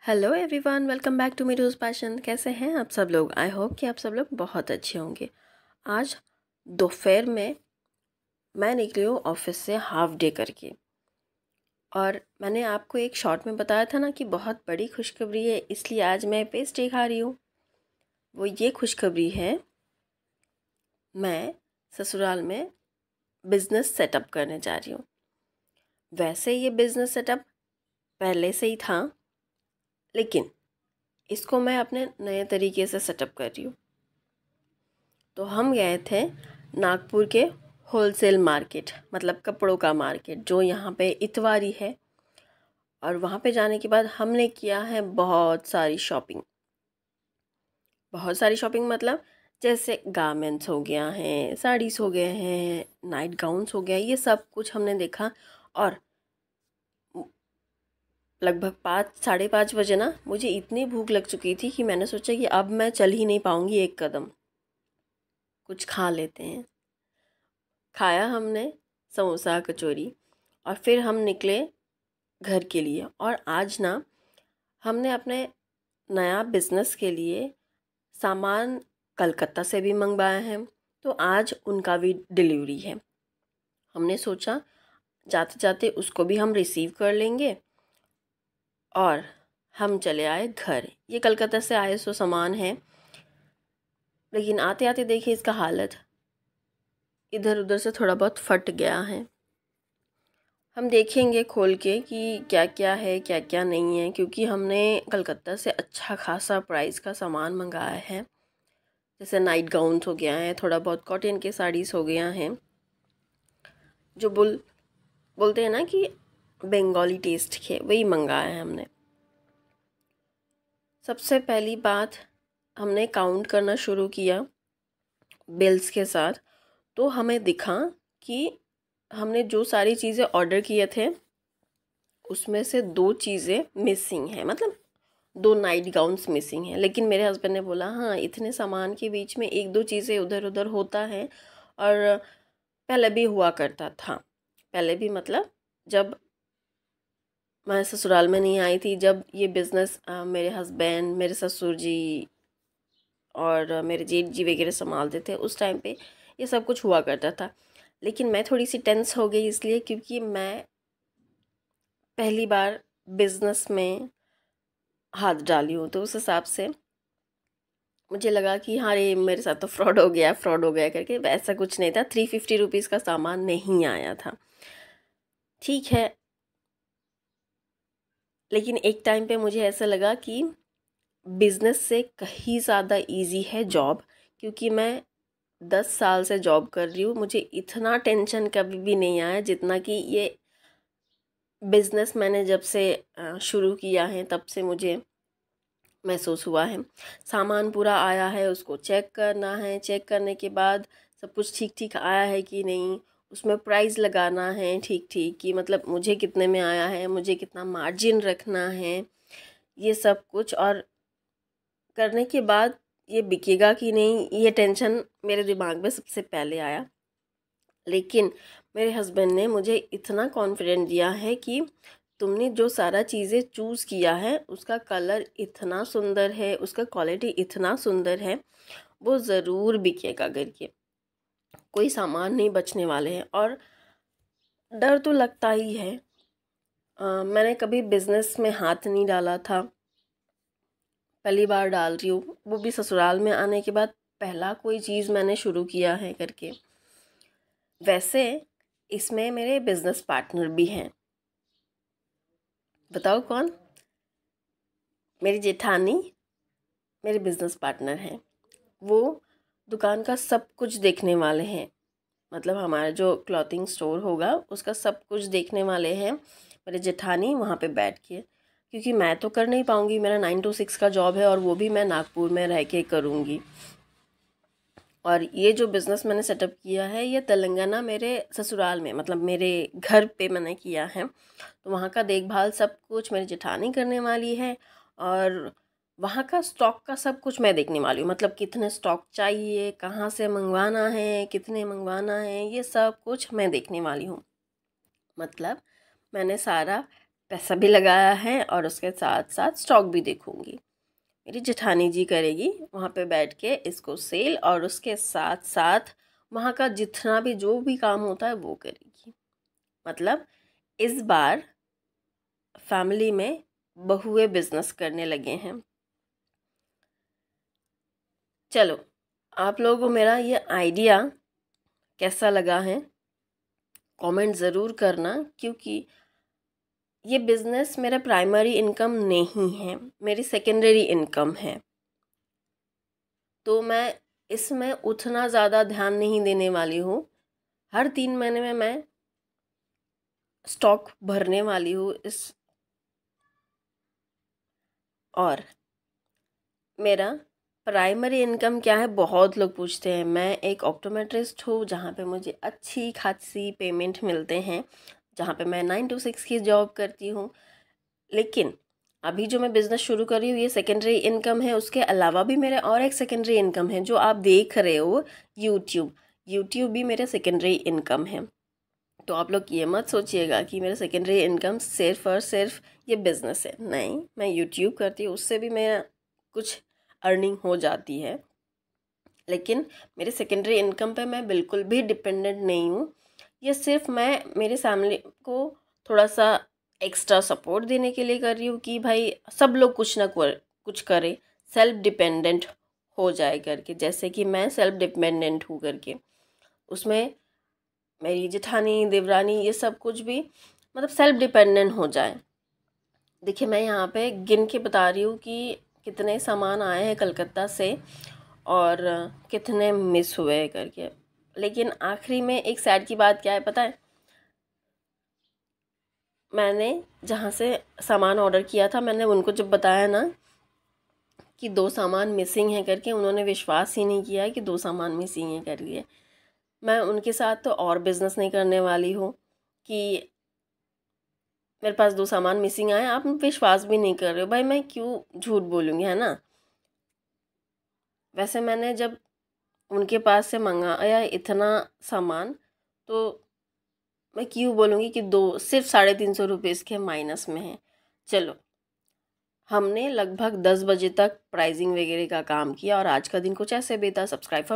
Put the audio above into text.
Hello everyone, welcome back to Meeru's Passion. कैसे हैं आप सब लोग? आई होप कि आप सब लोग बहुत अच्छे होंगे। आज दोपहर में मैं निकली हूँ ऑफिस से हाफ डे करके, और मैंने आपको एक शॉर्ट में बताया था ना कि बहुत बड़ी खुशखबरी है, इसलिए आज मैं पेस्ट्री खा रही हूँ। वो ये खुशखबरी है, मैं ससुराल में बिज़नेस सेटअप करने जा रही हूँ। वैसे ये बिज़नेस सेटअप पहले से ही था, लेकिन इसको मैं अपने नए तरीके से सेटअप कर रही हूँ। तो हम गए थे नागपुर के होलसेल मार्केट, मतलब कपड़ों का मार्केट जो यहाँ पे इतवारी है, और वहाँ पे जाने के बाद हमने किया है बहुत सारी शॉपिंग। बहुत सारी शॉपिंग मतलब जैसे गारमेंट्स हो गया है, साड़ीज़ हो गए हैं, नाइट गाउन्स हो गया, ये सब कुछ हमने देखा। और लगभग 5 साढ़े 5 बजे ना मुझे इतनी भूख लग चुकी थी कि मैंने सोचा कि अब मैं चल ही नहीं पाऊँगी एक कदम, कुछ खा लेते हैं। खाया हमने समोसा कचौरी, और फिर हम निकले घर के लिए। और आज ना हमने अपने नया बिज़नेस के लिए सामान कलकत्ता से भी मंगवाया है, तो आज उनका भी डिलीवरी है। हमने सोचा जाते जाते उसको भी हम रिसीव कर लेंगे, और हम चले आए घर। ये कलकत्ता से आए सो सामान है, लेकिन आते आते देखिए इसका हालत इधर उधर से थोड़ा बहुत फट गया है। हम देखेंगे खोल के कि क्या क्या है क्या क्या नहीं है, क्योंकि हमने कलकत्ता से अच्छा खासा प्राइस का सामान मंगाया है। जैसे नाइट गाउन्स हो गया है, थोड़ा बहुत कॉटन के साड़ीज़ हो गया हैं, जो बोलते हैं ना कि बंगाली टेस्ट के, वही मंगाया है हमने। सबसे पहली बात, हमने काउंट करना शुरू किया बिल्स के साथ, तो हमें दिखा कि हमने जो सारी चीज़ें ऑर्डर किए थे उसमें से 2 चीज़ें मिसिंग हैं, मतलब 2 नाइट गाउन्स मिसिंग हैं। लेकिन मेरे हस्बैंड ने बोला हाँ, इतने सामान के बीच में 1-2 चीज़ें उधर उधर होता है, और पहले भी हुआ करता था। पहले भी मतलब जब मैं ससुराल में नहीं आई थी, जब ये बिज़नेस मेरे हस्बैंड, मेरे ससुर जी और मेरे जेठ जी वगैरह संभालते थे, उस टाइम पे ये सब कुछ हुआ करता था। लेकिन मैं थोड़ी सी टेंस हो गई, इसलिए क्योंकि मैं पहली बार बिज़नेस में हाथ डाली हूँ, तो उस हिसाब से मुझे लगा कि हाँ रे, मेरे साथ तो फ्रॉड हो गया करके। वैसा कुछ नहीं था, 350 रुपीज़ का सामान नहीं आया था, ठीक है। लेकिन एक टाइम पे मुझे ऐसा लगा कि बिज़नेस से कहीं ज़्यादा इजी है जॉब, क्योंकि मैं 10 साल से जॉब कर रही हूँ। मुझे इतना टेंशन कभी भी नहीं आया जितना कि ये बिज़नेस मैंने जब से शुरू किया है तब से मुझे महसूस हुआ है। सामान पूरा आया है, उसको चेक करना है, चेक करने के बाद सब कुछ ठीक ठीक आया है कि नहीं, उसमें प्राइस लगाना है ठीक ठीक, कि मतलब मुझे कितने में आया है, मुझे कितना मार्जिन रखना है, ये सब कुछ। और करने के बाद ये बिकेगा कि नहीं, ये टेंशन मेरे दिमाग में सबसे पहले आया। लेकिन मेरे हस्बैंड ने मुझे इतना कॉन्फिडेंट दिया है कि तुमने जो सारा चीज़ें चूज़ किया है उसका कलर इतना सुंदर है, उसका क्वालिटी इतना सुंदर है, वो ज़रूर बिकेगा करके, कोई सामान नहीं बचने वाले हैं। और डर तो लगता ही है, मैंने कभी बिज़नेस में हाथ नहीं डाला था, पहली बार डाल रही हूँ, वो भी ससुराल में आने के बाद पहला कोई चीज़ मैंने शुरू किया है करके। वैसे इसमें मेरे बिज़नेस पार्टनर भी हैं। बताओ कौन? मेरी जेठानी मेरे बिज़नेस पार्टनर हैं। वो दुकान का सब कुछ देखने वाले हैं, मतलब हमारा जो क्लॉथिंग स्टोर होगा उसका सब कुछ देखने वाले हैं मेरे जेठानी वहाँ पे बैठ के, क्योंकि मैं तो कर नहीं पाऊँगी, मेरा 9 to 6 का जॉब है, और वो भी मैं नागपुर में रह के करूँगी। और ये जो बिज़नेस मैंने सेटअप किया है ये तेलंगाना मेरे ससुराल में, मतलब मेरे घर पे मैंने किया है, तो वहाँ का देखभाल सब कुछ मेरी जेठानी करने वाली है। और वहाँ का स्टॉक का सब कुछ मैं देखने वाली हूँ, मतलब कितने स्टॉक चाहिए, कहाँ से मंगवाना है, कितने मंगवाना है, ये सब कुछ मैं देखने वाली हूँ। मतलब मैंने सारा पैसा भी लगाया है और उसके साथ साथ स्टॉक भी देखूंगी। मेरी जेठानी जी करेगी वहाँ पे बैठ के इसको सेल, और उसके साथ साथ वहाँ का जितना भी जो भी काम होता है वो करेगी। मतलब इस बार फैमिली में बहुएं बिजनेस करने लगे हैं। चलो, आप लोगों को मेरा ये आइडिया कैसा लगा है कमेंट ज़रूर करना, क्योंकि ये बिज़नेस मेरा प्राइमरी इनकम नहीं है, मेरी सेकेंडरी इनकम है। तो मैं इसमें उतना ज़्यादा ध्यान नहीं देने वाली हूँ। हर 3 महीने में मैं स्टॉक भरने वाली हूँ इस। और मेरा प्राइमरी इनकम क्या है, बहुत लोग पूछते हैं। मैं एक ऑप्टोमेट्रिस्ट हूँ जहाँ पे मुझे अच्छी खासी पेमेंट मिलते हैं, जहाँ पे मैं 9 to 6 की जॉब करती हूँ। लेकिन अभी जो मैं बिज़नेस शुरू कर रही हूँ ये सेकेंडरी इनकम है। उसके अलावा भी मेरे और एक सेकेंडरी इनकम है जो आप देख रहे हो, यूट्यूब भी मेरे सेकेंडरी इनकम है। तो आप लोग ये मत सोचिएगा कि मेरा सेकेंडरी इनकम सिर्फ और सिर्फ ये बिज़नेस है। नहीं, मैं यूट्यूब करती हूँ, उससे भी मेरा कुछ अर्निंग हो जाती है। लेकिन मेरे सेकेंडरी इनकम पे मैं बिल्कुल भी डिपेंडेंट नहीं हूँ। ये सिर्फ मैं मेरे फैमिली को थोड़ा सा एक्स्ट्रा सपोर्ट देने के लिए कर रही हूँ कि भाई सब लोग कुछ ना कुछ करें, सेल्फ डिपेंडेंट हो जाए करके। जैसे कि मैं सेल्फ डिपेंडेंट हूँ करके, उसमें मेरी जेठानी देवरानी ये सब कुछ भी मतलब सेल्फ डिपेंडेंट हो जाए। देखिए, मैं यहाँ पे गिन के बता रही हूँ कि कितने सामान आए हैं कलकत्ता से और कितने मिस हुए करके। लेकिन आखिरी में एक सैड की बात क्या है पता है, मैंने जहाँ से सामान ऑर्डर किया था, मैंने उनको जब बताया ना कि 2 सामान मिसिंग है करके, उन्होंने विश्वास ही नहीं किया कि 2 सामान मिसिंग है करके। मैं उनके साथ तो और बिज़नेस नहीं करने वाली हूँ कि मेरे पास 2 सामान मिसिंग आए, आप विश्वास भी नहीं कर रहे हो। भाई मैं क्यों झूठ बोलूँगी, है ना। वैसे मैंने जब उनके पास से मंगाया इतना सामान, तो मैं क्यों बोलूँगी कि सिर्फ 350 रुपये इसके माइनस में है। चलो, हमने लगभग 10 बजे तक प्राइसिंग वगैरह का काम किया और आज का दिन कुछ ऐसे बीता। Subscribe for